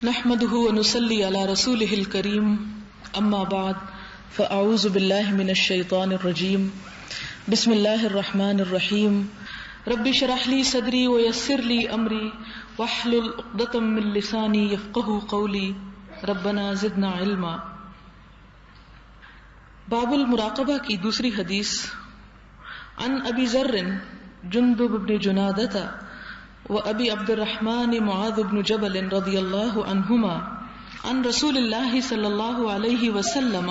نحمده ونصلي على رسوله الكريم اما بعد فاعوذ بالله من الشيطان الرجيم بسم الله الرحمن الرحيم رب اشرح لي صدري ويسر لي امري واحلل عقدة من لساني يفقهوا قولي ربنا زدنا علما. باب المراقبہ کی دوسری حدیث. عن ابی ذر جندب بن جنادہ وابی عبد الرحمن معاذ بن جبل رضی اللہ عنہما عن رسول اللہ صلی اللہ علیہ وسلم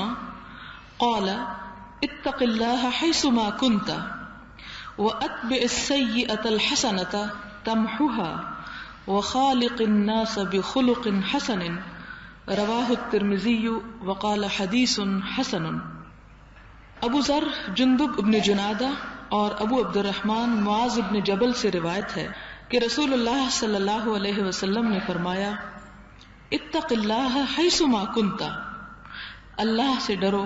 قال اتق اللہ حیث ما کنت واتبع السیئة الحسنة تمحها وخالق الناس بخلق حسن رواہ الترمذی وقال حدیث حسن. ابو ذر جندب ابن جنادہ اور ابو عبد الرحمن معاذ ابن جبل سے روایت ہے کہ رسول اللہ صلی اللہ علیہ وسلم نے فرمایا اتق اللہ حیث ما کنت، اللہ سے ڈرو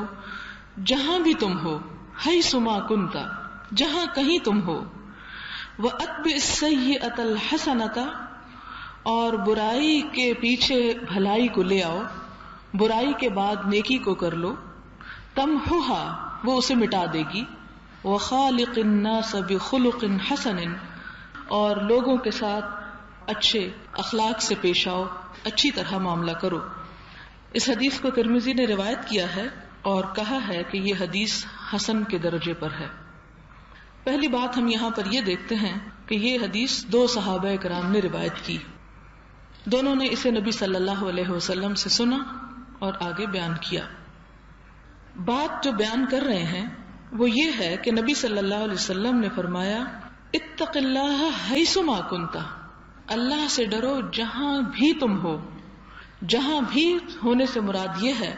جہاں بھی تم ہو، حیث ما کنت جہاں کہیں تم ہو، واتبع السیئۃ الحسنۃ اور برائی کے پیچھے بھلائی کو لے آؤ، برائی کے بعد نیکی کو کر لو، تمحها وہ اسے مٹا دے گی، وخالق الناس بخلق حسن اور لوگوں کے ساتھ اچھے اخلاق سے پیش آؤ، اچھی طرح معاملہ کرو. اس حدیث کو ترمذی نے روایت کیا ہے اور کہا ہے کہ یہ حدیث حسن کے درجے پر ہے. پہلی بات ہم یہاں پر یہ دیکھتے ہیں کہ یہ حدیث دو صحابہ کرام نے روایت کی، دونوں نے اسے نبی صلی اللہ علیہ وسلم سے سنا اور آگے بیان کیا. بات جو بیان کر رہے ہیں وہ یہ ہے کہ نبی صلی اللہ علیہ وسلم نے فرمایا اتق اللہ حیث ما کنت، اللہ سے ڈرو جہاں بھی تم ہو. جہاں بھی ہونے سے مراد یہ ہے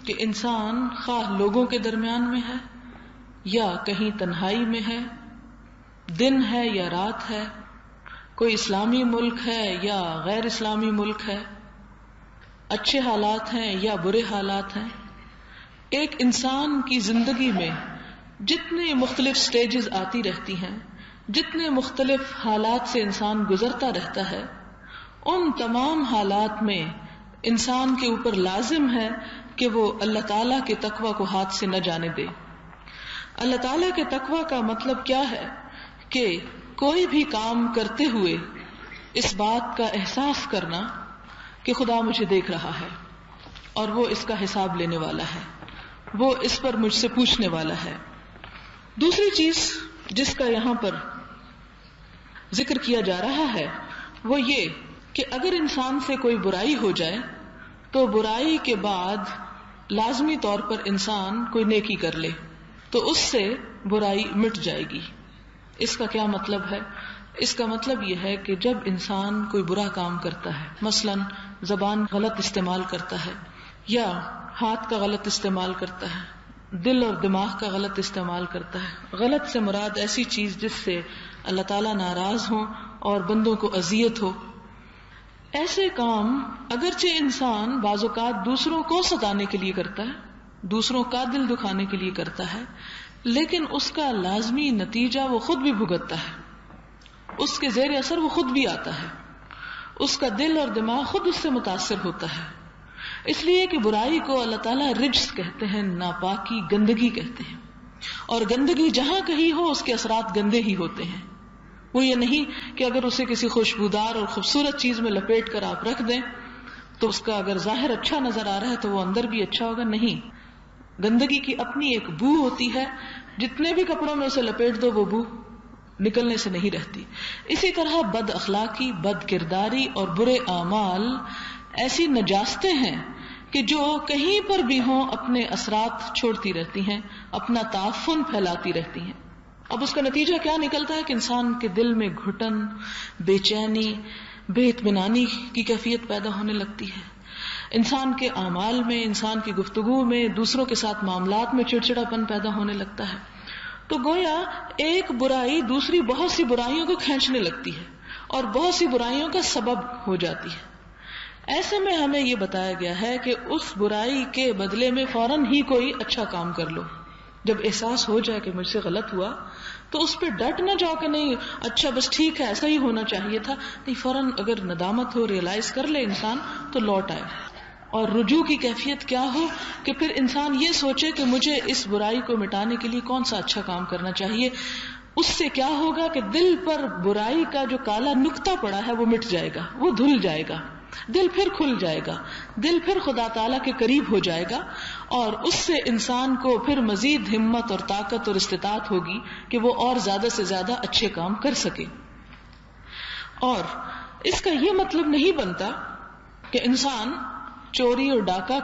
کہ انسان خواہ لوگوں کے درمیان میں ہے یا کہیں تنہائی میں ہے، دن ہے یا رات ہے، کوئی اسلامی ملک ہے یا غیر اسلامی ملک ہے، اچھے حالات ہیں یا برے حالات ہیں. ایک انسان کی زندگی میں جتنے مختلف سٹیجز آتی رہتی ہیں، جتنے مختلف حالات سے انسان گزرتا رہتا ہے، ان تمام حالات میں انسان کے اوپر لازم ہے کہ وہ اللہ تعالیٰ کے تقوی کو ہاتھ سے نہ جانے دے. اللہ تعالیٰ کے تقوی کا مطلب کیا ہے کہ کوئی بھی کام کرتے ہوئے اس بات کا احساس کرنا کہ خدا مجھے دیکھ رہا ہے اور وہ اس کا حساب لینے والا ہے، وہ اس پر مجھ سے پوچھنے والا ہے. دوسری چیز جس کا یہاں پر ذکر کیا جا رہا ہے وہ یہ کہ اگر انسان سے کوئی برائی ہو جائے تو برائی کے بعد لازمی طور پر انسان کوئی نیکی کر لے تو اس سے برائی مٹ جائے گی. اس کا کیا مطلب ہے؟ اس کا مطلب یہ ہے کہ جب انسان کوئی برا کام کرتا ہے، مثلا زبان غلط استعمال کرتا ہے یا ہاتھ کا غلط استعمال کرتا ہے، دل اور دماغ کا غلط استعمال کرتا ہے. غلط سے مراد ایسی چیز جس سے اللہ تعالیٰ ناراض ہو اور بندوں کو اذیت ہو. ایسے کام اگرچہ انسان بعض اوقات دوسروں کو ستانے کے لیے کرتا ہے، دوسروں کا دل دکھانے کے لیے کرتا ہے، لیکن اس کا لازمی نتیجہ وہ خود بھی بھگتتا ہے، اس کے زیر اثر وہ خود بھی آتا ہے، اس کا دل اور دماغ خود اس سے متاثر ہوتا ہے. اس لیے کہ برائی کو اللہ تعالیٰ رجس کہتے ہیں، ناپاکی، گندگی کہتے ہیں، اور گندگی جہاں کہیں ہو اس کے اثرات گندے ہی ہوتے ہیں. وہ یہ نہیں کہ اگر اسے کسی خوشبودار اور خوبصورت چیز میں لپیٹ کر آپ رکھ دیں تو اس کا اگر ظاہر اچھا نظر آ رہا ہے تو وہ اندر بھی اچھا ہوگا. نہیں، گندگی کی اپنی ایک بو ہوتی ہے، جتنے بھی کپڑوں میں اسے لپیٹ دو وہ بو نکلنے سے نہیں رہتی. اسی طرح بد اخلاقی، بد کرداری اور برے اعمال ایسی نجاستیں ہیں کہ جو کہیں پر بھی ہوں اپنے اثرات چھوڑتی رہتی ہیں، اپنا تعفن پھیلاتی رہتی ہیں. اب اس کا نتیجہ کیا نکلتا ہے کہ انسان کے دل میں گھٹن، بے چینی، بے اطمینانی کی کیفیت پیدا ہونے لگتی ہے. انسان کے اعمال میں، انسان کی گفتگو میں، دوسروں کے ساتھ معاملات میں چڑچڑاپن پیدا ہونے لگتا ہے. تو گویا ایک برائی دوسری بہت سی برائیوں کو کھینچنے لگتی ہے اور بہت سی برائیوں کا سبب ہو جاتی ہے. ایسے میں ہمیں یہ بتایا گیا ہے کہ اس برائی کے بدلے میں فوراً ہی کوئی اچھا کام کر لو. جب احساس ہو جائے کہ مجھ سے غلط ہوا تو اس پہ ڈٹ نہ جاؤ کہ نہیں اچھا بس ٹھیک ہے ایسا ہی ہونا چاہیے تھا، نہیں، فوراً اگر ندامت ہو، ریئلائز کر لے انسان تو لوٹ آئے. اور رجوع کی کیفیت کیا ہو کہ پھر انسان یہ سوچے کہ مجھے اس برائی کو مٹانے کے لیے کون سا اچھا کام کرنا چاہیے. اس سے کیا ہوگا کہ دل پر برائی کا جو کالا نقطہ پڑا ہے وہ مٹ جائے گا، وہ دھل جائے گا، دل پھر کھل جائے گا، دل پھر خدا تعالیٰ کے قریب ہو جائے گا، اور اس سے انسان کو پھر مزید ہمت اور طاقت اور استطاعت ہوگی کہ وہ اور زیادہ سے زیادہ اچھے کام کر سکے. اور اس کا یہ مطلب نہیں بنتا کہ انسان چوری اور ڈاکہ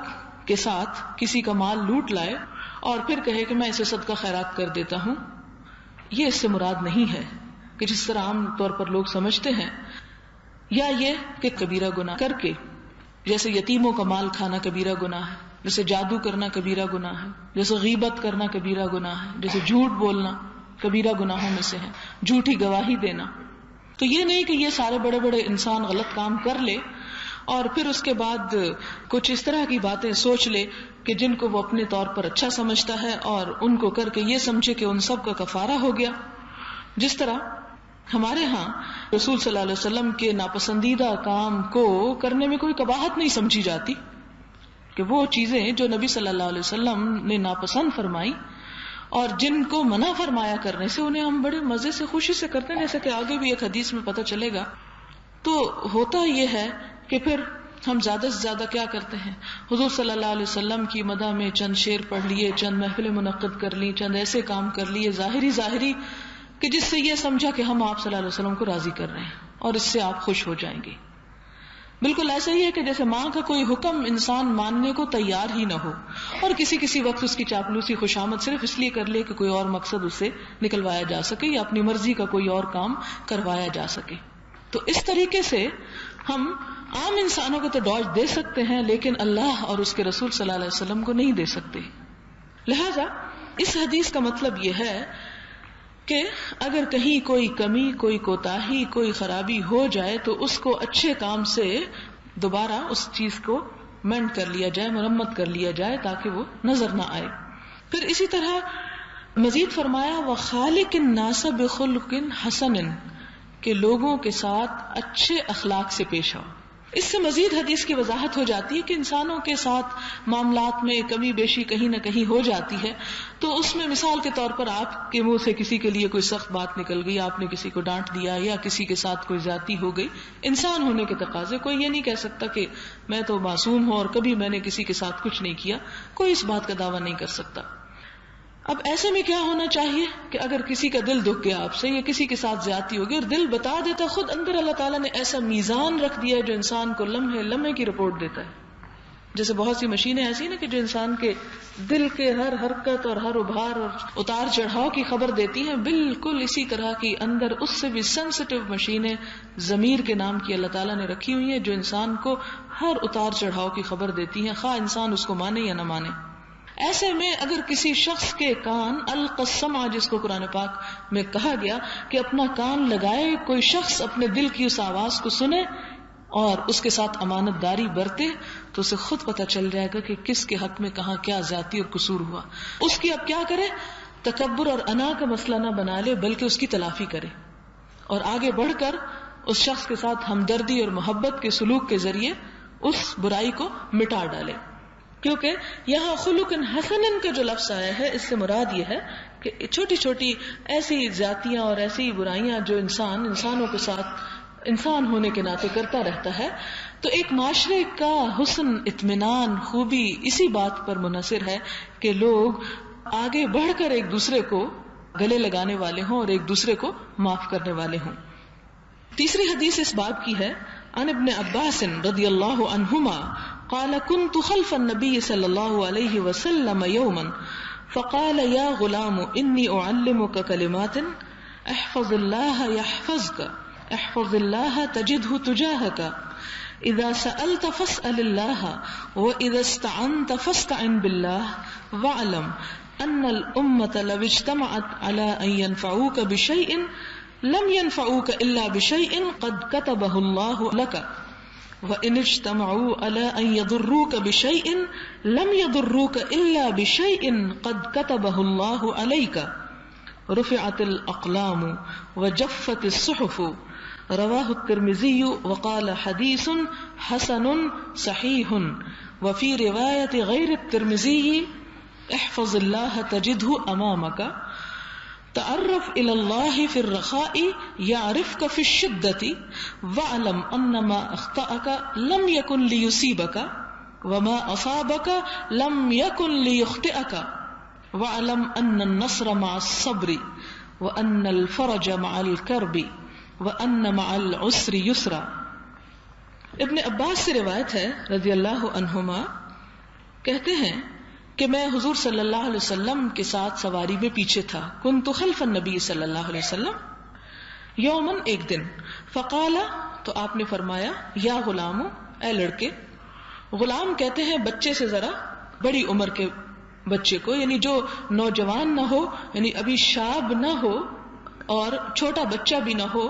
کے ساتھ کسی کا مال لوٹ لائے اور پھر کہے کہ میں اسے صدقہ خیرات کر دیتا ہوں. یہ اس سے مراد نہیں ہے کہ جس طرح عام طور پر لوگ سمجھتے ہیں، یا یہ کہ کبیرہ گناہ کر کے، جیسے یتیموں کا مال کھانا کبیرہ گناہ ہے، جیسے جادو کرنا کبیرہ گناہ ہے، جیسے غیبت کرنا کبیرہ گناہ ہے، جیسے جھوٹ بولنا کبیرہ گناہوں میں سے ہے، جھوٹی گواہی دینا. تو یہ نہیں کہ یہ سارے بڑے بڑے انسان غلط کام کر لے اور پھر اس کے بعد کچھ اس طرح کی باتیں سوچ لے کہ جن کو وہ اپنے طور پر اچھا سمجھتا ہے اور ان کو کر کے یہ سمجھے کہ ان سب کا کفارہ ہو گیا. جس طرح ہمارے ہاں رسول صلی اللہ علیہ وسلم کے ناپسندیدہ کام کو کرنے میں کوئی قباحت نہیں سمجھی جاتی، کہ وہ چیزیں جو نبی صلی اللہ علیہ وسلم نے ناپسند فرمائی اور جن کو منع فرمایا کرنے سے انہیں ہم بڑے مزے سے خوشی سے کرتے ہیں، جیسے کہ آگے بھی ایک حدیث میں پتہ چلے گا. تو ہوتا یہ ہے کہ پھر ہم زیادہ سے زیادہ کیا کرتے ہیں، حضور صلی اللہ علیہ وسلم کی مدح میں چند شعر پڑھ لیے، چند محفلیں منعقد کر لی، چند ایسے کام کر لیے ظاہری کہ جس سے یہ سمجھا کہ ہم آپ صلی اللہ علیہ وسلم کو راضی کر رہے ہیں اور اس سے آپ خوش ہو جائیں گے. بالکل ایسا ہی ہے کہ جیسے ماں کا کوئی حکم انسان ماننے کو تیار ہی نہ ہو اور کسی وقت اس کی چاپلوسی خوشامد صرف اس لیے کر لے کہ کوئی اور مقصد اس سے نکلوایا جا سکے یا اپنی مرضی کا کوئی اور کام کروایا جا سکے. تو اس طریقے سے ہم عام انسانوں کو تو ڈاج دے سکتے ہیں لیکن اللہ اور اس کے رسول صلی اللہ علیہ وسلم کو نہیں دے سکتے. لہذا اس حدیث کا مطلب یہ ہے کہ اگر کہیں کوئی کمی، کوئی کوتاہی، کوئی خرابی ہو جائے تو اس کو اچھے کام سے دوبارہ اس چیز کو مینڈ کر لیا جائے، مرمت کر لیا جائے تاکہ وہ نظر نہ آئے. پھر اسی طرح مزید فرمایا وَخَالِقِ النَّاسَ بِخُلُقٍ حَسَنٍ، کہ لوگوں کے ساتھ اچھے اخلاق سے پیش آؤ. اس سے مزید حدیث کی وضاحت ہو جاتی ہے کہ انسانوں کے ساتھ معاملات میں کمی بیشی کہیں نہ کہیں ہو جاتی ہے، تو اس میں مثال کے طور پر آپ کے منہ سے کسی کے لیے کوئی سخت بات نکل گئی، آپ نے کسی کو ڈانٹ دیا یا کسی کے ساتھ کوئی زیادتی ہو گئی. انسان ہونے کے تقاضے، کوئی یہ نہیں کہہ سکتا کہ میں تو معصوم ہوں اور کبھی میں نے کسی کے ساتھ کچھ نہیں کیا، کوئی اس بات کا دعویٰ نہیں کر سکتا. اب ایسے میں کیا ہونا چاہیے کہ اگر کسی کا دل دکھ گیا آپ سے یا کسی کے ساتھ زیادتی ہوگی اور دل بتا دیتا، خود اندر اللہ تعالیٰ نے ایسا میزان رکھ دیا ہے جو انسان کو لمحے لمحے کی رپورٹ دیتا ہے. جیسے بہت سی مشینیں ایسی نا کہ جو انسان کے دل کے ہر حرکت اور ہر ابھار اور اتار چڑھاؤ کی خبر دیتی ہیں، بالکل اسی طرح کی اندر اس سے بھی سینسٹیو مشینیں ضمیر کے نام کی اللہ تعالیٰ نے رکھی ہوئی ہیں جو انسان کو ہر اتار چڑھاؤ کی خبر دیتی ہیں، خواہ انسان اس کو مانے یا نہ مانے. ایسے میں اگر کسی شخص کے کان القسمع، جس کو قرآن پاک میں کہا گیا کہ اپنا کان لگائے، کوئی شخص اپنے دل کی اس آواز کو سنے اور اس کے ساتھ امانت داری برتے تو اسے خود پتہ چل جائے گا کہ کس کے حق میں کہاں کیا زیادتی اور قصور ہوا. اس کی اب کیا کرے، تکبر اور انا کا مسئلہ نہ بنا لے بلکہ اس کی تلافی کرے اور آگے بڑھ کر اس شخص کے ساتھ ہمدردی اور محبت کے سلوک کے ذریعے اس برائی کو مٹا ڈالے. کیونکہ یہاں خلق حسن کا جو لفظ آیا ہے اس سے مراد یہ ہے کہ چھوٹی چھوٹی ایسی زیادتیاں اور ایسی برائیاں جو انسانوں کے ساتھ انسان ہونے کے ناطے کرتا رہتا ہے، تو ایک معاشرے کا حسن، اطمینان، خوبی اسی بات پر منحصر ہے کہ لوگ آگے بڑھ کر ایک دوسرے کو گلے لگانے والے ہوں اور ایک دوسرے کو معاف کرنے والے ہوں. تیسری حدیث اس باب کی ہے، عن ابن عباس رضی اللہ عنہما قال كنت خلف النبي صلى الله عليه وسلم يوما فقال يا غلام إني أعلمك كلمات احفظ الله يحفظك احفظ الله تجده تجاهك إذا سألت فاسأل الله وإذا استعنت فاستعن بالله واعلم أن الأمة لو اجتمعت على أن ينفعوك بشيء لم ينفعوك إلا بشيء قد كتبه الله لك وَإِنِ اجْتَمَعُوا عَلَىٰ أَن يَضُرُّوكَ بِشَيْءٍ لَمْ يَضُرُّوكَ إِلَّا بِشَيْءٍ قَدْ كَتَبَهُ اللَّهُ عَلَيْكَ رفعت الاقلام وجفت الصحف رواہ الترمذی وقال حدیث حسن صحیح وفی روایت غیر الترمذی احفظ اللہ تجدہ امامک تعرف الى اللہ فی الرخاء یعرفک فی الشدۃ واعلم ان ما اخطأک لم یکن لیصیبک وما اصابک لم یکن لیخطئک واعلم ان النصر مع الصبر وان الفرج مع الكرب وَأَنَّ مَعَ الْعُسْرِ يُسْرًا. ابن عباس سے روایت ہے رضی اللہ عنہما، کہتے ہیں کہ میں حضور صلی اللہ علیہ وسلم کے ساتھ سواری میں پیچھے تھا. كنت خلف النبی صلی اللہ علیہ وسلم یومن، ایک دن، فقال، تو آپ نے فرمایا، یا غلام، اے لڑکے. غلام کہتے ہیں بچے سے ذرا بڑی عمر کے بچے کو، یعنی جو نوجوان نہ ہو، یعنی ابھی شاب نہ ہو اور چھوٹا بچہ بھی نہ ہو،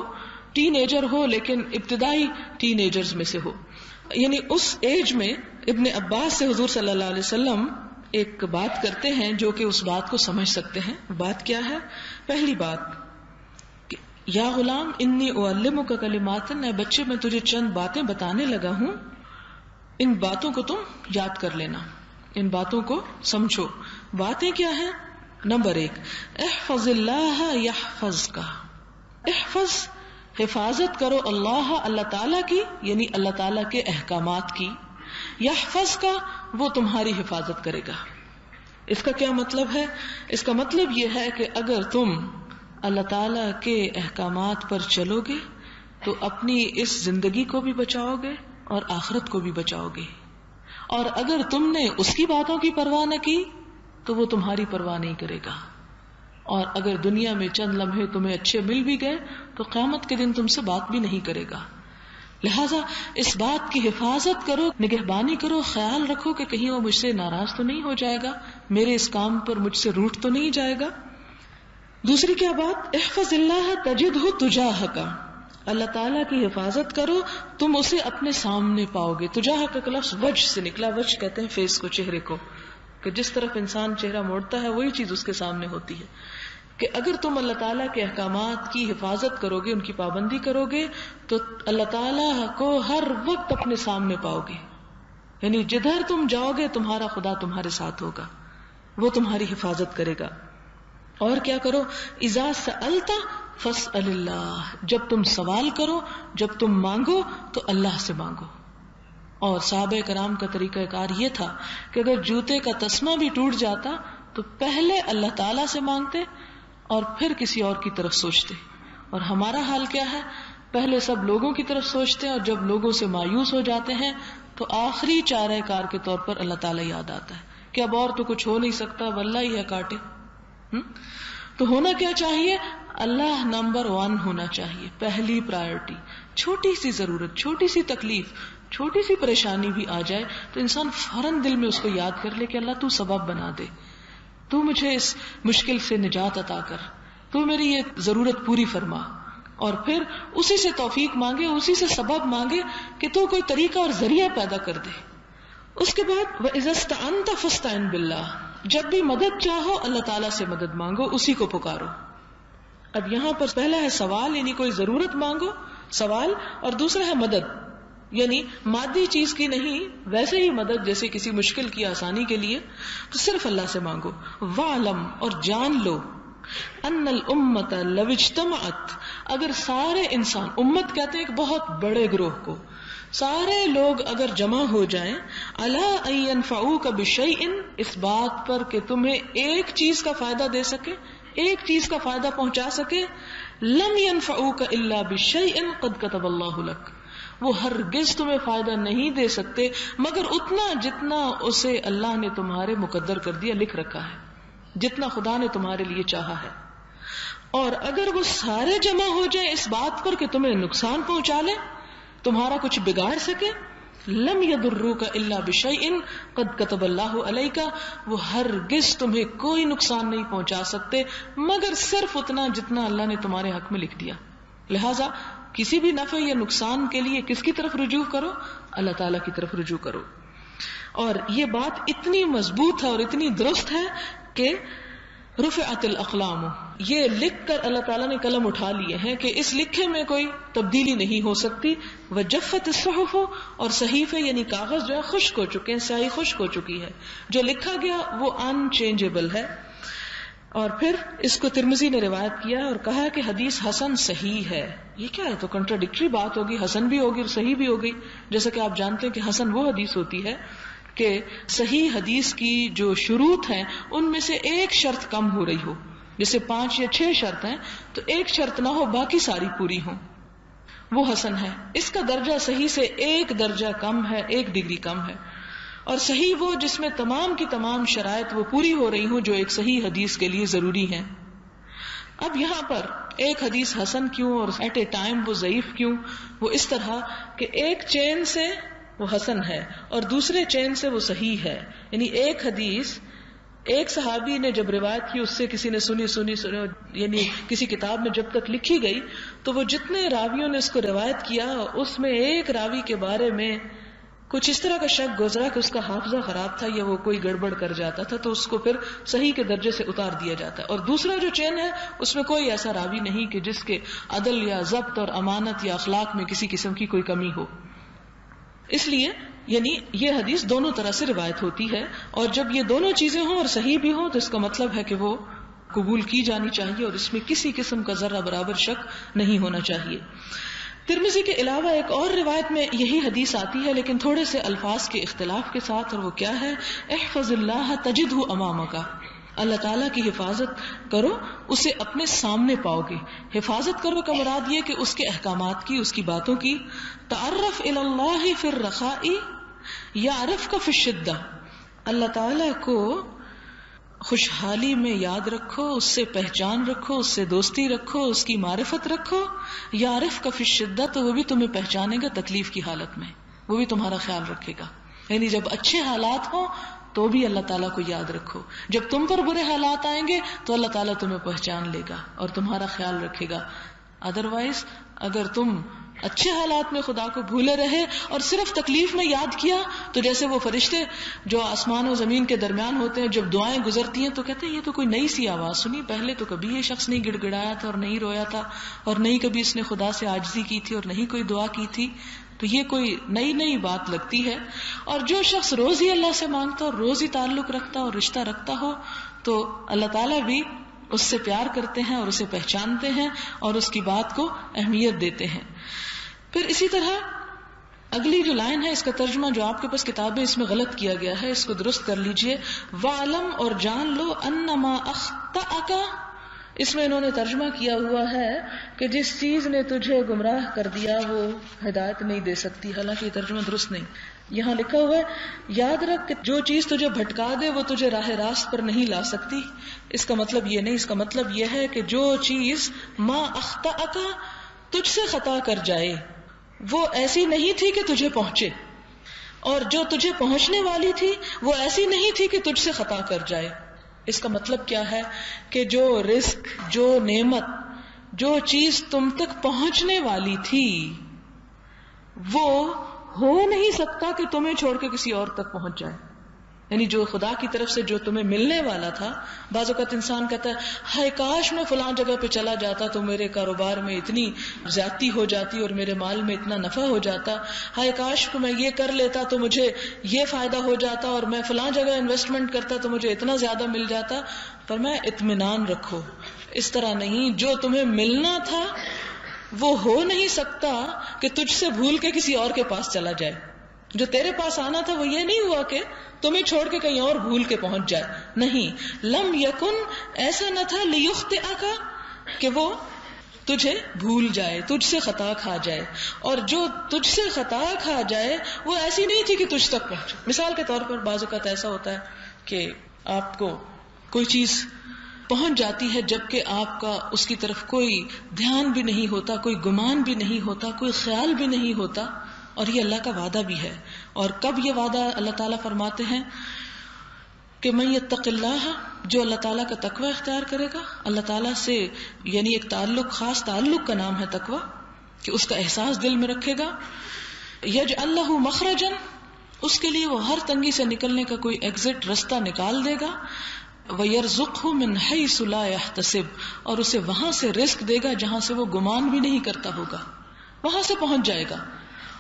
ٹین ایجر ہو لیکن ابتدائی ٹین ایجرز میں سے ہو. یعنی اس ایج میں ابن عباس سے حضور صلی اللہ علیہ وسلم ایک بات کرتے ہیں جو کہ اس بات کو سمجھ سکتے ہیں. بات کیا ہے؟ پہلی بات کہ یا غلام انی اعلمک کلمات، اے بچے میں تجھے چند باتیں بتانے لگا ہوں، ان باتوں کو تم یاد کر لینا، ان باتوں کو سمجھو. باتیں کیا ہیں؟ نمبر 1، احفظ اللہ یحفظک. احفظ، حفاظت کرو، اللہ تعالیٰ کی، یعنی اللہ تعالیٰ کے احکامات کی. یحفظک، وہ تمہاری حفاظت کرے گا. اس کا کیا مطلب ہے؟ اس کا مطلب یہ ہے کہ اگر تم اللہ تعالیٰ کے احکامات پر چلو گے تو اپنی اس زندگی کو بھی بچاؤ گے اور آخرت کو بھی بچاؤ گے. اور اگر تم نے اس کی باتوں کی پرواہ نہ کی تو وہ تمہاری پرواہ نہیں کرے گا. اور اگر دنیا میں چند لمحے تمہیں اچھے مل بھی گئے تو قیامت کے دن تم سے بات بھی نہیں کرے گا. لہذا اس بات کی حفاظت کرو، نگہبانی کرو، خیال رکھو کہ کہیں وہ مجھ سے ناراض تو نہیں ہو جائے گا، میرے اس کام پر مجھ سے روٹ تو نہیں جائے گا. دوسری کیا بات؟ احفظ اللہ تجدہ تجاہک. اللہ تعالیٰ کی حفاظت کرو، تم اسے اپنے سامنے پاؤ گے. تجاہک کا لفظ وجہ سے نکلا. وجہ کہتے ہیں فیس کو، چہرے کو، کہ جس طرف انسان چہرہ موڑتا ہے وہی چیز اس کے سامنے ہوتی ہے. کہ اگر تم اللہ تعالیٰ کے احکامات کی حفاظت کرو گے، ان کی پابندی کرو گے، تو اللہ تعالیٰ کو ہر وقت اپنے سامنے پاؤ گے. یعنی جدھر تم جاؤ گے تمہارا خدا تمہارے ساتھ ہوگا، وہ تمہاری حفاظت کرے گا. اور کیا کرو؟ اذا سألت فاسأل اللہ. جب تم سوال کرو، جب تم مانگو تو اللہ سے مانگو. اور صحابہ کرام کا طریقہ کار یہ تھا کہ اگر جوتے کا تسمہ بھی ٹوٹ جاتا تو پہلے اللہ تعالیٰ سے مانگتے اور پھر کسی اور کی طرف سوچتے. اور ہمارا حال کیا ہے؟ پہلے سب لوگوں کی طرف سوچتے ہیں اور جب لوگوں سے مایوس ہو جاتے ہیں تو آخری چارہ کار کے طور پر اللہ تعالیٰ یاد آتا ہے کہ اب اور تو کچھ ہو نہیں سکتا، واللہ ہی ہے کاٹے. تو ہونا کیا چاہیے؟ اللہ نمبر 1 ہونا چاہیے، پہلی پرائرٹی. چھوٹی سی ضرورت، چھوٹی سی تکلیف، چھوٹی سی پریشانی بھی آ جائے تو انسان فوراً دل میں اس کو یاد کر لے کہ اللہ تو سبب بنا دے، تو مجھے اس مشکل سے نجات عطا کر، تو میری یہ ضرورت پوری فرما. اور پھر اسی سے توفیق مانگے، اسی سے سبب مانگے کہ تو کوئی طریقہ اور ذریعہ پیدا کر دے. اس کے بعد وَإِذَا اسْتَعَنْتَ فَاسْتَعِنْ بِاللَّهِ. جب بھی مدد چاہو اللہ تعالیٰ سے مدد مانگو، اسی کو پکارو. اب یہاں پر پہلا ہے سوال، یعنی کوئی ضرورت مانگو، سوال، اور دوسرا ہے مدد، یعنی مادی چیز کی نہیں، ویسے ہی مدد جیسے کسی مشکل کی آسانی کے لیے، تو صرف اللہ سے مانگو. وَعْلَمْ، اور جان لو، ان الامت لو اجتمعت، اگر سارے انسان، امت کہتے ہیں ایک بہت بڑے گروہ کو، سارے لوگ اگر جمع ہو جائیں، علی ان ینفعوک بشیء، اس بات پر کہ تمہیں ایک چیز کا فائدہ دے سکے، ایک چیز کا فائدہ پہنچا سکے، لم ینفعوک الا بشیء قد کتب اللہ لک، وہ ہرگز تمہیں فائدہ نہیں دے سکتے مگر اتنا جتنا اسے اللہ نے تمہارے مقدر کر دیا، لکھ رکھا ہے، جتنا خدا نے تمہارے لیے چاہا ہے. اور اگر وہ سارے جمع ہو جائیں اس بات پر کہ تمہیں نقصان پہنچا لیں، تمہارا کچھ بگاڑ سکے، لم یضروک الا بشیء قد کتب اللہ علیک، وہ ہرگز تمہیں کوئی نقصان نہیں پہنچا سکتے مگر صرف اتنا جتنا اللہ نے تمہارے حق میں لکھ دیا. لہذا کسی بھی نفع یا نقصان کے لیے کس کی طرف رجوع کرو؟ اللہ تعالیٰ کی طرف رجوع کرو. اور یہ بات اتنی مضبوط ہے اور اتنی درست ہے کہ رفعت الاقلام، یہ لکھ کر اللہ تعالیٰ نے قلم اٹھا لیے ہیں کہ اس لکھے میں کوئی تبدیلی نہیں ہو سکتی. وجفت الصحف، اور صحیفے یعنی کاغذ جو ہے خشک ہو چکے ہیں، سیاہی خشک ہو چکی ہے، جو لکھا گیا وہ ان چینجبل ہے. اور پھر اس کو ترمذی نے روایت کیا اور کہا کہ حدیث حسن صحیح ہے. یہ کیا ہے؟ تو کنٹراڈکٹری بات ہوگی، حسن بھی ہوگی اور صحیح بھی ہوگی. جیسا کہ آپ جانتے ہیں کہ حسن وہ حدیث ہوتی ہے کہ صحیح حدیث کی جو شروط ہیں ان میں سے ایک شرط کم ہو رہی ہو. جیسے 5 یا 6 شرط ہیں تو ایک شرط نہ ہو، باقی ساری پوری ہوں، وہ حسن ہے. اس کا درجہ صحیح سے 1 درجہ کم ہے، 1 ڈگری کم ہے. اور صحیح وہ جس میں تمام کی تمام شرائط وہ پوری ہو رہی ہوں جو ایک صحیح حدیث کے لیے ضروری ہیں. اب یہاں پر ایک حدیث حسن کیوں اور ایٹ اے ٹائم وہ ضعیف کیوں؟ وہ اس طرح کہ ایک چین سے وہ حسن ہے اور دوسرے چین سے وہ صحیح ہے. یعنی ایک حدیث ایک صحابی نے جب روایت کی، اس سے کسی نے سنی یعنی کسی کتاب میں جب تک لکھی گئی تو وہ جتنے راویوں نے اس کو روایت کیا اس میں ایک راوی کے بارے میں کچھ اس طرح کا شک گزرا کہ اس کا حافظہ خراب تھا یا وہ کوئی گڑبڑ کر جاتا تھا، تو اس کو پھر صحیح کے درجے سے اتار دیا جاتا ہے. اور دوسرا جو چین ہے اس میں کوئی ایسا راوی نہیں کہ جس کے عدل یا ضبط اور امانت یا اخلاق میں کسی قسم کی کوئی کمی ہو. اس لیے یعنی یہ حدیث دونوں طرح سے روایت ہوتی ہے، اور جب یہ دونوں چیزیں ہوں اور صحیح بھی ہوں تو اس کا مطلب ہے کہ وہ قبول کی جانی چاہیے اور اس میں کسی قسم کا ذرہ برابر شک نہیں ہونا چاہیے. ترمذی کے علاوہ ایک اور روایت میں یہی حدیث آتی ہے لیکن تھوڑے سے الفاظ کے اختلاف کے ساتھ، اور وہ کیا ہے؟ احفظ اللہ تجدہ امامک، اللہ تعالیٰ کی حفاظت کرو اسے اپنے سامنے پاؤ گے. حفاظت کرو کا مراد یہ کہ اس کے احکامات کی، اس کی باتوں کی. تعرف الی اللہ فی الرخاء یعرفک فی الشدہ، اللہ تعالیٰ کو خوشحالی میں یاد رکھو، اس سے پہچان رکھو، اس سے دوستی رکھو، اس کی معرفت رکھو. یعرفک فی الشدہ، تو وہ بھی تمہیں پہچانے گا تکلیف کی حالت میں، وہ بھی تمہارا خیال رکھے گا. یعنی جب اچھے حالات ہوں تو بھی اللہ تعالیٰ کو یاد رکھو، جب تم پر برے حالات آئیں گے تو اللہ تعالیٰ تمہیں پہچان لے گا اور تمہارا خیال رکھے گا. ادروائز اگر تم اچھے حالات میں خدا کو بھولے رہے اور صرف تکلیف میں یاد کیا تو جیسے وہ فرشتے جو آسمان و زمین کے درمیان ہوتے ہیں جب دعائیں گزرتی ہیں تو کہتے ہیں یہ تو کوئی نئی سی آواز سنی، پہلے تو کبھی یہ شخص نہیں گڑ گڑایا تھا اور نہیں رویا تھا اور نہیں کبھی اس نے خدا سے عاجزی کی تھی اور نہیں کوئی دعا کی تھی، تو یہ کوئی نئی بات لگتی ہے. اور جو شخص روز ہی اللہ سے مانگتا اور روز ہی تعلق رکھتا اور رشتہ رکھتا ہو تو اللہ تعالیٰ بھی اس سے پیار کرتے ہیں اور اسے پہچانتے ہیں اور اس کی بات کو اہمیت دیتے ہیں. پھر اسی طرح اگلی جو لائن ہے اس کا ترجمہ جو آپ کے پاس کتاب ہے اس میں غلط کیا گیا ہے، اس کو درست کر لیجئے. وَعْلَمْ، اور جان لو، أَنَّمَا أَخْطَأَكَ، اس میں انہوں نے ترجمہ کیا ہوا ہے کہ جس چیز نے تجھے گمراہ کر دیا وہ ہدایت نہیں دے سکتی، حالانکہ یہ ترجمہ درست نہیں. یہاں لکھا ہوا ہے یاد رکھ کہ جو چیز تجھے بھٹکا دے وہ تجھے راہ راست پر نہیں لا سکتی. اس کا مطلب یہ نہیں، اس کا مطلب یہ ہے کہ جو چیز ما اخطأک تجھ سے خطا کر جائے وہ ایسی نہیں تھی کہ تجھے پہنچے، اور جو تجھے پہنچنے والی تھی وہ ایسی نہیں تھی کہ تجھ سے خطا کر جائے. اس کا مطلب کیا ہے کہ جو رزق، جو نعمت، جو چیز تم تک پہنچنے والی تھی وہ ہو نہیں سکتا کہ تمہیں چھوڑ کے کسی اور تک پہنچ جائے. یعنی جو خدا کی طرف سے جو تمہیں ملنے والا تھا، بعض اوقات انسان کہتا ہے ہائے کاش میں فلاں جگہ پہ چلا جاتا تو میرے کاروبار میں اتنی زیادتی ہو جاتی اور میرے مال میں اتنا نفع ہو جاتا، ہائے کاش میں یہ کر لیتا تو مجھے یہ فائدہ ہو جاتا، اور میں فلاں جگہ انویسٹمنٹ کرتا تو مجھے اتنا زیادہ مل جاتا. پر میں اطمینان رکھو، اس طرح نہیں، جو تمہیں ملنا تھا وہ ہو نہیں سکتا کہ تجھ سے بھول کے کسی اور کے پاس چلا جائے. جو تیرے پاس آنا تھا وہ یہ نہیں ہوا کہ تمہیں چھوڑ کے کہیں اور بھول کے پہنچ جائے، نہیں. لم یکن، ایسا نہ تھا، لیخطئک، کہ وہ تجھے بھول جائے، تجھ سے خطا کھا جائے. اور جو تجھ سے خطا کھا جائے وہ ایسی نہیں تھی کہ تجھ تک پہنچے. مثال کے طور پر بعض اوقات ایسا ہوتا ہے کہ آپ کو کوئی چیز پہنچ جاتی ہے جبکہ آپ کا اس کی طرف کوئی دھیان بھی نہیں ہوتا، کوئی گمان بھی نہیں ہوتا، کوئی خیال بھی نہیں ہوتا، اور یہ اللہ کا وعدہ بھی ہے. اور کب یہ وعدہ اللہ تعالیٰ فرماتے ہیں کہ من یتق اللہ، جو اللہ تعالیٰ کا تقوی اختیار کرے گا، اللہ تعالیٰ سے یعنی ایک تعلق، خاص تعلق کا نام ہے تقوی، کہ اس کا احساس دل میں رکھے گا. یجعل لہ مخرجا، اس کے لیے وہ ہر تنگی سے نکلنے کا کوئی ایگزٹ، رستہ نکال دے گا. وَيَرْزُقْهُ مِنْ حَيْثُ لَا يَحْتَسِبُ، اور اسے وہاں سے رزق دے گا جہاں سے وہ گمان بھی نہیں کرتا ہوگا، وہاں سے پہنچ جائے گا.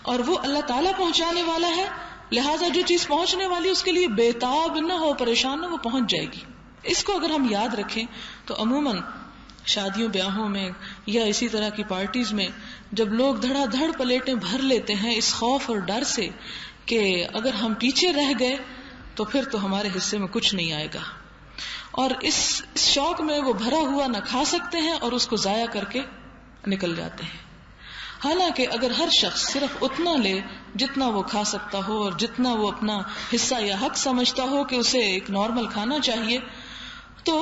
اور وہ اللہ تعالیٰ پہنچانے والا ہے، لہٰذا جو چیز پہنچنے والی اس کے لیے بےتاب نہ ہو، پریشان نہ، وہ پہنچ جائے گی. اس کو اگر ہم یاد رکھیں تو عموماً شادیوں بیاہوں میں یا اسی طرح کی پارٹیز میں جب لوگ دھڑا دھڑ پلیٹیں بھر لیتے ہیں اس خوف اور ڈر سے کہ اگر ہم پیچھے رہ گئے تو پھر تو ہمارے حصے میں کچھ نہیں آئے گا، اور اس شوق میں وہ بھرا ہوا نہ کھا سکتے ہیں اور اس کو ضائع کر کے نکل جاتے ہیں. حالانکہ اگر ہر شخص صرف اتنا لے جتنا وہ کھا سکتا ہو اور جتنا وہ اپنا حصہ یا حق سمجھتا ہو کہ اسے ایک نارمل کھانا چاہیے، تو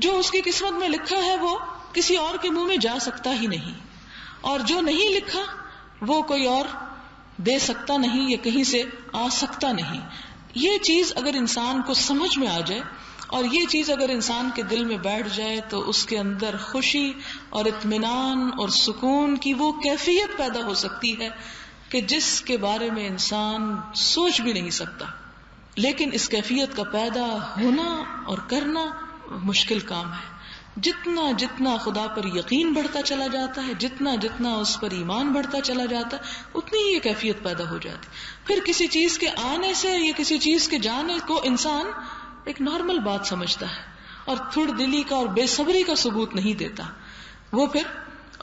جو اس کی قسمت میں لکھا ہے وہ کسی اور کے منہ میں جا سکتا ہی نہیں، اور جو نہیں لکھا وہ کوئی اور دے سکتا نہیں یا کہیں سے آ سکتا نہیں. یہ چیز اگر انسان کو سمجھ میں آ جائے اور یہ چیز اگر انسان کے دل میں بیٹھ جائے تو اس کے اندر خوشی اور اطمینان اور سکون کی وہ کیفیت پیدا ہو سکتی ہے کہ جس کے بارے میں انسان سوچ بھی نہیں سکتا. لیکن اس کیفیت کا پیدا ہونا اور کرنا مشکل کام ہے. جتنا جتنا خدا پر یقین بڑھتا چلا جاتا ہے، جتنا جتنا اس پر ایمان بڑھتا چلا جاتا ہے، اتنی ہی یہ کیفیت پیدا ہو جاتی. پھر کسی چیز کے آنے سے یا کسی چیز کے جانے کو انسان ایک نارمل بات سمجھتا ہے اور تھوڑ دلی کا اور بے صبری کا ثبوت نہیں دیتا. وہ پھر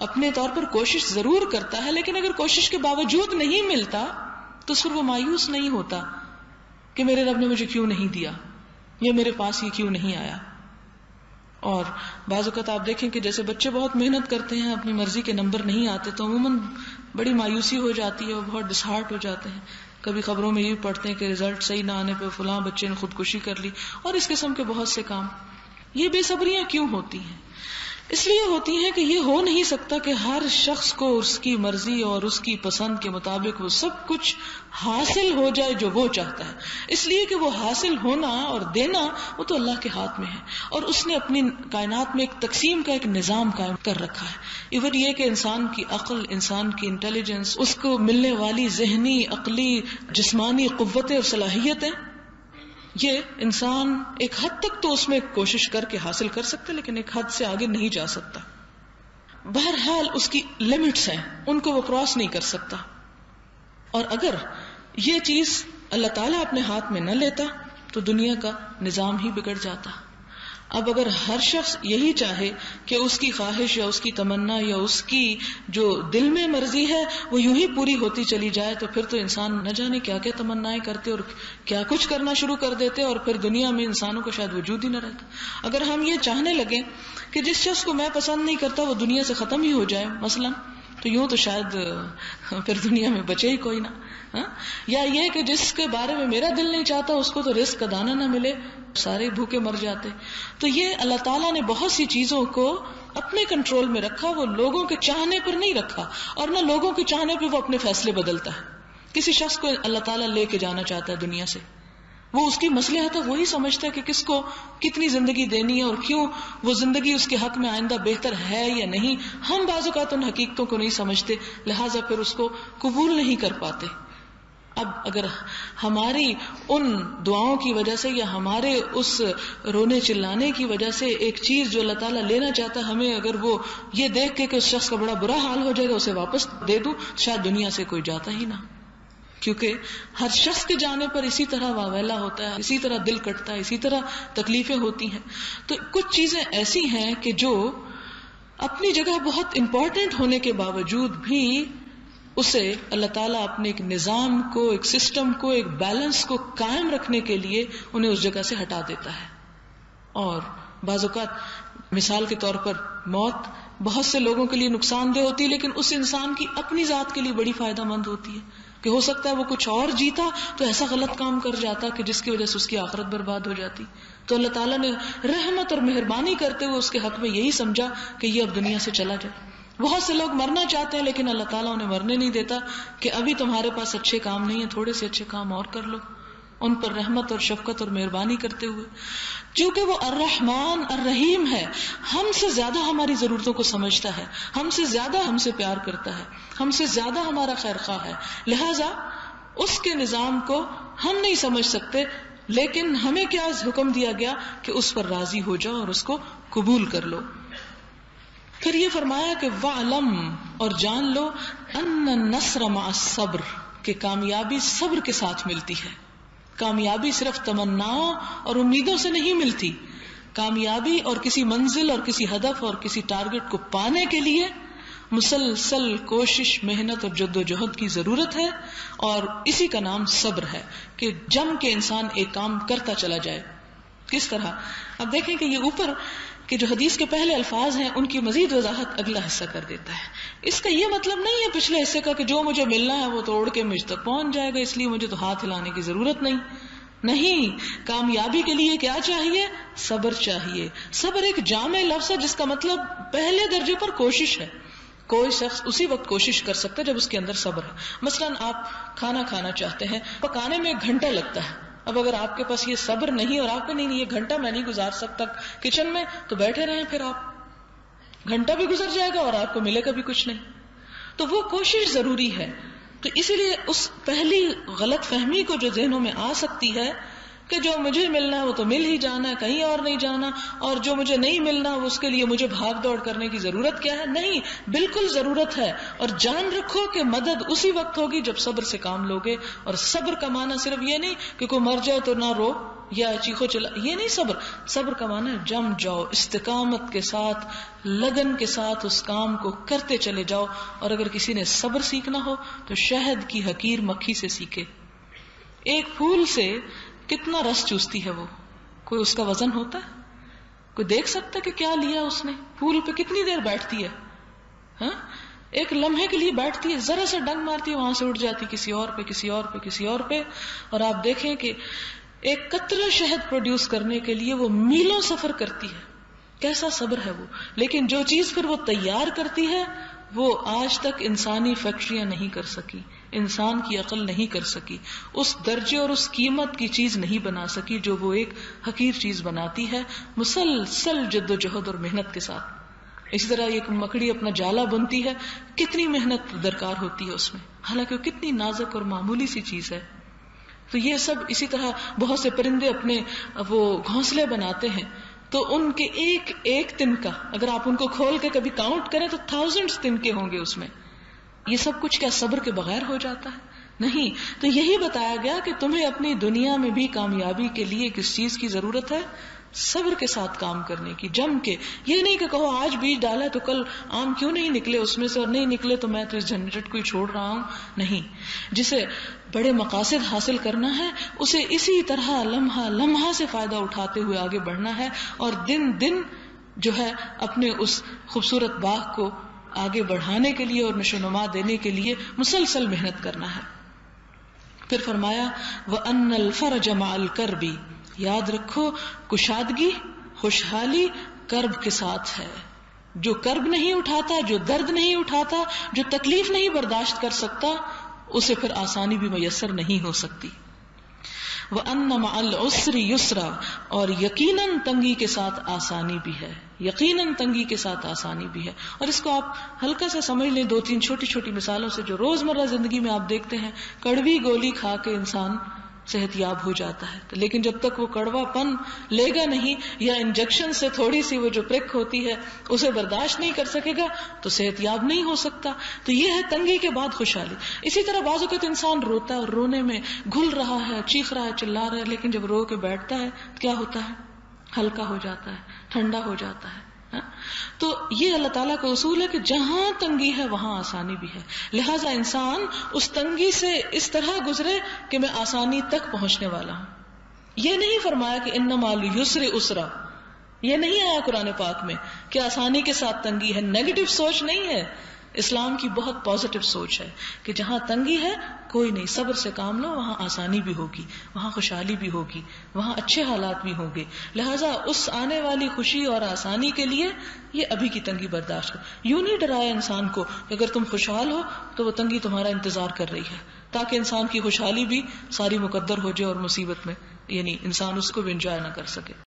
اپنے طور پر کوشش ضرور کرتا ہے، لیکن اگر کوشش کے باوجود نہیں ملتا تو پھر وہ مایوس نہیں ہوتا کہ میرے رب نے مجھے کیوں نہیں دیا یا میرے پاس یہ کیوں نہیں آیا. اور بعض اوقات آپ دیکھیں کہ جیسے بچے بہت محنت کرتے ہیں، اپنی مرضی کے نمبر نہیں آتے تو عموماً بڑی مایوسی ہو جاتی ہے اور بہت ڈسہارٹ ہو جاتے ہیں. کبھی خبروں میں یہ پڑھتے ہیں کہ رزلٹ صحیح نہ آنے پہ فلاں بچے نے خودکشی کر لی، اور اس قسم کے بہت سے کام. یہ بے صبریاں کیوں ہوتی ہیں؟ اس لیے ہوتی ہیں کہ یہ ہو نہیں سکتا کہ ہر شخص کو اس کی مرضی اور اس کی پسند کے مطابق وہ سب کچھ حاصل ہو جائے جو وہ چاہتا ہے. اس لیے کہ وہ حاصل ہونا اور دینا وہ تو اللہ کے ہاتھ میں ہے، اور اس نے اپنی کائنات میں ایک تقسیم کا ایک نظام قائم کر رکھا ہے. ایون یہ کہ انسان کی عقل، انسان کی انٹیلیجنس، اس کو ملنے والی ذہنی، عقلی، جسمانی قوتیں اور صلاحیتیں، یہ انسان ایک حد تک تو اس میں کوشش کر کے حاصل کر سکتا، لیکن ایک حد سے آگے نہیں جا سکتا. بہرحال اس کی لمٹس ہیں، ان کو وہ کراس نہیں کر سکتا. اور اگر یہ چیز اللہ تعالیٰ اپنے ہاتھ میں نہ لیتا تو دنیا کا نظام ہی بگڑ جاتا. اب اگر ہر شخص یہی چاہے کہ اس کی خواہش یا اس کی تمنا یا اس کی جو دل میں مرضی ہے وہ یوں ہی پوری ہوتی چلی جائے تو پھر تو انسان نہ جانے کیا کیا تمنائیں کرتے اور کیا کچھ کرنا شروع کر دیتے، اور پھر دنیا میں انسانوں کو شاید وجود ہی نہ رہتا. اگر ہم یہ چاہنے لگیں کہ جس شخص کو میں پسند نہیں کرتا وہ دنیا سے ختم ہی ہو جائے مثلا، تو یوں تو شاید پھر دنیا میں بچے ہی کوئی نہ. یا یہ کہ جس کے بارے میں میرا دل نہیں چاہتا اس کو تو رزق کا دانہ نہ ملے، سارے بھوکے مر جاتے. تو یہ اللہ تعالیٰ نے بہت سی چیزوں کو اپنے کنٹرول میں رکھا، وہ لوگوں کے چاہنے پر نہیں رکھا، اور نہ لوگوں کے چاہنے پہ وہ اپنے فیصلے بدلتا ہے. کسی شخص کو اللہ تعالیٰ لے کے جانا چاہتا ہے دنیا سے، وہ اس کی مصلحت ہے، وہی سمجھتا ہے کہ کس کو کتنی زندگی دینی ہے اور کیوں وہ زندگی اس کے حق میں آئندہ بہتر ہے یا نہیں. ہم بعض اوقات ان حقیقتوں کو نہیں سمجھتے، لہٰذا پھر اس کو قبول نہیں کر پاتے. اب اگر ہماری ان دعاؤں کی وجہ سے یا ہمارے اس رونے چلانے کی وجہ سے ایک چیز جو اللہ تعالیٰ لینا چاہتا ہے ہمیں اگر وہ یہ دیکھ کے کہ اس شخص کا بڑا برا حال ہو جائے گا اسے واپس دے دوں، شاید دنیا سے کوئی جاتا ہی نہ. کیونکہ ہر شخص کے جانے پر اسی طرح واویلا ہوتا ہے، اسی طرح دل کٹتا ہے، اسی طرح تکلیفیں ہوتی ہیں. تو کچھ چیزیں ایسی ہیں کہ جو اپنی جگہ بہت امپورٹنٹ ہونے کے باوجود بھی اسے اللہ تعالیٰ اپنے ایک نظام کو، ایک سسٹم کو، ایک بیلنس کو قائم رکھنے کے لیے انہیں اس جگہ سے ہٹا دیتا ہے. اور بعض اوقات مثال کے طور پر موت بہت سے لوگوں کے لیے نقصان دہ ہوتی ہے، لیکن اس انسان کی اپنی ذات کے لیے بڑی فائدہ مند ہوتی ہے کہ ہو سکتا ہے وہ کچھ اور جیتا تو ایسا غلط کام کر جاتا کہ جس کی وجہ سے اس کی آخرت برباد ہو جاتی. تو اللہ تعالیٰ نے رحمت اور مہربانی کرتے ہوئے اس کے حق میں یہی سمجھا کہ یہ اب دنیا سے چلا جائے. بہت سے لوگ مرنا چاہتے ہیں لیکن اللہ تعالیٰ انہیں مرنے نہیں دیتا کہ ابھی تمہارے پاس اچھے کام نہیں ہیں، تھوڑے سے اچھے کام اور کر لو، ان پر رحمت اور شفقت اور مہربانی کرتے ہوئے. چونکہ وہ الرحمن الرحیم ہے، ہم سے زیادہ ہماری ضرورتوں کو سمجھتا ہے، ہم سے زیادہ ہم سے پیار کرتا ہے، ہم سے زیادہ ہمارا خیر خواہ ہے. لہذا اس کے نظام کو ہم نہیں سمجھ سکتے لیکن ہمیں کیا حکم دیا گیا کہ اس پر راضی ہو جاؤ اور اس کو قبول کر لو. پھر یہ فرمایا کہ وَعْلَمْ، اور جان لو، أَنَّ النَّصْرَ مَعَ الصَّبْرِ، کہ کامیابی صبر کے ساتھ ملتی ہے. کامیابی صرف تمناؤں اور امیدوں سے نہیں ملتی. کامیابی اور کسی منزل اور کسی ہدف اور کسی ٹارگٹ کو پانے کے لیے مسلسل کوشش، محنت اور جد و جہد کی ضرورت ہے، اور اسی کا نام صبر ہے کہ جم کے انسان ایک کام کرتا چلا جائے. کس طرح؟ اب دیکھیں کہ یہ اوپر کہ جو حدیث کے پہلے الفاظ ہیں ان کی مزید وضاحت اگلا حصہ کر دیتا ہے. اس کا یہ مطلب نہیں ہے پچھلے حصے کا کہ جو مجھے ملنا ہے وہ توڑ کے مجھ تک پہنچ جائے گا، اس لیے مجھے تو ہاتھ ہلانے کی ضرورت نہیں. نہیں، کامیابی کے لیے کیا چاہیے؟ صبر چاہیے. صبر ایک جامع لفظ ہے جس کا مطلب پہلے درجے پر کوشش ہے. کوئی شخص اسی وقت کوشش کر سکتا ہے جب اس کے اندر صبر ہے. مثلا آپ کھانا کھانا چاہتے ہیں، پکانے میں 1 گھنٹہ لگتا ہے. اب اگر آپ کے پاس یہ صبر نہیں اور آپ کو نہیں یہ 1 گھنٹہ میں نہیں گزار سکتا کچن میں، تو بیٹھے رہیں، پھر آپ گھنٹہ بھی گزر جائے گا اور آپ کو ملے گا بھی کچھ نہیں. تو وہ کوشش ضروری ہے. تو اسی لیے اس پہلی غلط فہمی کو جو ذہنوں میں آ سکتی ہے کہ جو مجھے ملنا ہے وہ تو مل ہی جانا ہے، کہیں اور نہیں جانا، اور جو مجھے نہیں ملنا اس کے لیے مجھے بھاگ دوڑ کرنے کی ضرورت کیا ہے؟ نہیں، بالکل ضرورت ہے. اور جان رکھو کہ مدد اسی وقت ہوگی جب صبر سے کام لوگے. اور صبر کا معنی صرف یہ نہیں کہ کوئی مر جائے تو نہ رو یا چیخو چلا، یہ نہیں صبر. صبر کا معنی ہے جم جاؤ، استقامت کے ساتھ، لگن کے ساتھ اس کام کو کرتے چلے جاؤ. اور اگر کسی نے صبر سیکھنا ہو تو شہد کی حقیر مکھی سے سیکھے. ایک پھول سے کتنا رس چوستی ہے وہ، کوئی اس کا وزن ہوتا ہے؟ کوئی دیکھ سکتا کہ کیا لیا اس نے؟ پھول پہ کتنی دیر بیٹھتی ہے؟ ہاں، ایک لمحے کے لیے بیٹھتی ہے، ذرا سا ڈنگ مارتی ہے، وہاں سے اٹھ جاتی کسی اور پہ، کسی اور پہ، کسی اور پہ. اور آپ دیکھیں کہ ایک قطرہ شہد پروڈیوس کرنے کے لیے وہ میلوں سفر کرتی ہے. کیسا صبر ہے وہ. لیکن جو چیز پھر وہ تیار کرتی ہے وہ آج تک انسانی فیکٹریاں نہیں کر سکی، انسان کی عقل نہیں کر سکی، اس درجے اور اس قیمت کی چیز نہیں بنا سکی جو وہ ایک حقیر چیز بناتی ہے مسلسل جد و جہد اور محنت کے ساتھ. اسی طرح ایک مکڑی اپنا جالا بنتی ہے، کتنی محنت درکار ہوتی ہے اس میں، حالانکہ وہ کتنی نازک اور معمولی سی چیز ہے. تو یہ سب اسی طرح بہت سے پرندے اپنے وہ گھونسلے بناتے ہیں، تو ان کے ایک ایک تنکا اگر آپ ان کو کھول کے کبھی کاؤنٹ کریں تو 1000 تنکے ہوں گے اس میں. یہ سب کچھ کیا صبر کے بغیر ہو جاتا ہے؟ نہیں. تو یہی بتایا گیا کہ تمہیں اپنی دنیا میں بھی کامیابی کے لیے کس چیز کی ضرورت ہے؟ صبر کے ساتھ کام کرنے کی، جم کے. یہ نہیں کہ کہو آج بیج ڈالا تو کل آم کیوں نہیں نکلے اس میں سے، اور نہیں نکلے تو میں تو اس جھنجٹ کو ہی چھوڑ رہا ہوں. نہیں، جسے بڑے مقاصد حاصل کرنا ہے اسے اسی طرح لمحہ لمحہ سے فائدہ اٹھاتے ہوئے آگے بڑھنا ہے، اور دن دن جو ہے اپنے اس خوبصورت باغ کو آگے بڑھانے کے لیے اور نشو و نما دینے کے لیے مسلسل محنت کرنا ہے. پھر فرمایا وَأَنَّ الْفَرَجَ مَعَ الْكَرْبِ، یاد رکھو کشادگی، خوشحالی کرب کے ساتھ ہے. جو کرب نہیں اٹھاتا، جو درد نہیں اٹھاتا، جو تکلیف نہیں برداشت کر سکتا، اسے پھر آسانی بھی میسر نہیں ہو سکتی. وَأَنَّ مَعَ الْعُسْرِ يُسْرًا، اور یقیناً تنگی کے ساتھ آسانی بھی ہے، یقیناً تنگی کے ساتھ آسانی بھی ہے. اور اس کو آپ ہلکا سا سمجھ لیں 2-3 چھوٹی چھوٹی مثالوں سے جو روزمرہ زندگی میں آپ دیکھتے ہیں. کڑوی گولی کھا کے انسان صحت یاب ہو جاتا ہے، لیکن جب تک وہ کڑوا پن لے گا نہیں یا انجیکشن سے تھوڑی سی وہ جو پرک ہوتی ہے اسے برداشت نہیں کر سکے گا تو صحت یاب نہیں ہو سکتا. تو یہ ہے تنگی کے بعد خوشحالی. اسی طرح بعض اوقات انسان روتا ہے اور رونے میں گھل رہا ہے، چیخ رہا ہے، چلا رہا ہے، لیکن جب رو کے بیٹھتا ہے کیا ہوتا ہے؟ ہلکا ہو جاتا ہے، ٹھنڈا ہو جاتا ہے. تو یہ اللہ تعالیٰ کا اصول ہے کہ جہاں تنگی ہے وہاں آسانی بھی ہے. لہٰذا انسان اس تنگی سے اس طرح گزرے کہ میں آسانی تک پہنچنے والا ہوں. یہ نہیں فرمایا کہ انما اليسر اسرا، یہ نہیں آیا قرآن پاک میں کہ آسانی کے ساتھ تنگی ہے. نیگیٹو سوچ نہیں ہے، اسلام کی بہت پازیٹو سوچ ہے کہ جہاں تنگی ہے کوئی نہیں، صبر سے کام لو، وہاں آسانی بھی ہوگی، وہاں خوشحالی بھی ہوگی، وہاں اچھے حالات بھی ہوں گے. لہٰذا اس آنے والی خوشی اور آسانی کے لیے یہ ابھی کی تنگی برداشت کرو. یوں نہیں ڈرایا انسان کو کہ اگر تم خوشحال ہو تو وہ تنگی تمہارا انتظار کر رہی ہے، تاکہ انسان کی خوشحالی بھی ساری مقدر ہو جائے اور مصیبت میں یعنی انسان اس کو بھی انجوائے نہ کر سکے.